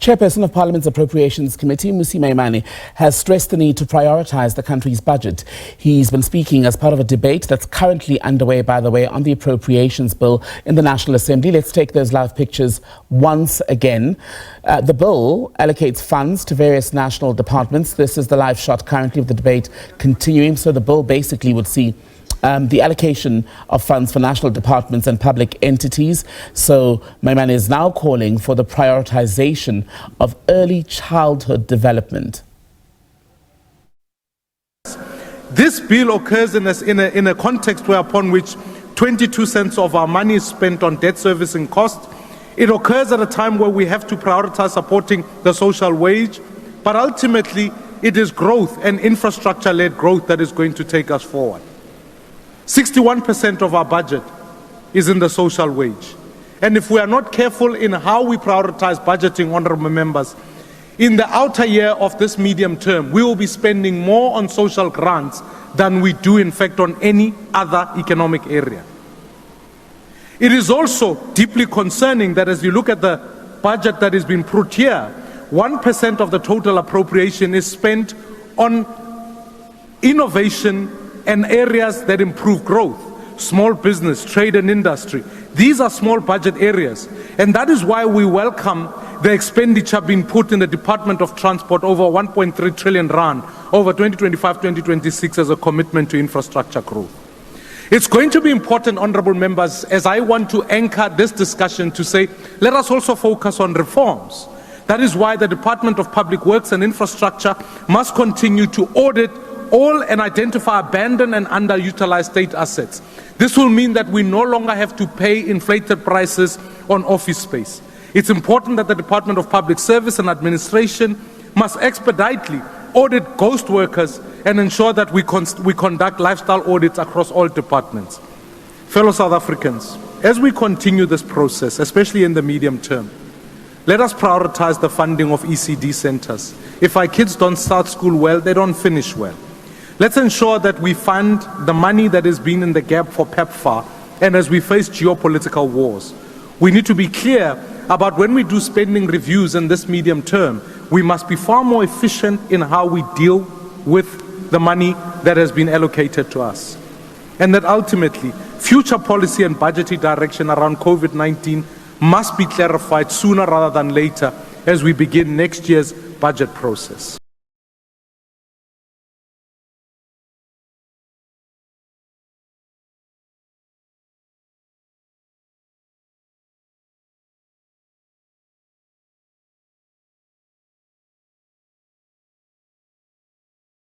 Chairperson of Parliament's Appropriations Committee, Mmusi Maimane, has stressed the need to prioritise the country's budget. He's been speaking as part of a debate that's currently underway, by the way, on the Appropriations Bill in the National Assembly. Let's take those live pictures once again. The bill allocates funds to various national departments. This is the live shot currently of the debate continuing. So the bill basically would see the allocation of funds for national departments and public entities. So Maimane is now calling for the prioritization of early childhood development. This bill occurs in a context upon which 22 cents of our money is spent on debt servicing costs. It occurs at a time where we have to prioritize supporting the social wage, but ultimately it is growth and infrastructure-led growth that is going to take us forward. 61% of our budget is in the social wage. And if we are not careful in how we prioritize budgeting, honorable members, in the outer year of this medium term, we will be spending more on social grants than we do, in fact, on any other economic area. It is also deeply concerning that as you look at the budget that is being put here, 1% of the total appropriation is spent on innovation and areas that improve growth, small business, trade and industry. These are small budget areas. And that is why we welcome the expenditure being put in the Department of Transport, over 1.3 trillion rand over 2025-2026 as a commitment to infrastructure growth. It's going to be important, honorable members, as I want to anchor this discussion to say, let us also focus on reforms. That is why the Department of Public Works and Infrastructure must continue to audit all and identify abandoned and underutilized state assets. This will mean that we no longer have to pay inflated prices on office space. It's important that the Department of Public Service and Administration must expeditely audit ghost workers and ensure that we conduct lifestyle audits across all departments. Fellow South Africans, as we continue this process, especially in the medium term, let us prioritize the funding of ECD centers. If our kids don't start school well, they don't finish well. Let's ensure that we fund the money that has been in the gap for PEPFAR, and as we face geopolitical wars. We need to be clear about when we do spending reviews in this medium term, we must be far more efficient in how we deal with the money that has been allocated to us. And that ultimately, future policy and budgetary direction around COVID-19 must be clarified sooner rather than later as we begin next year's budget process.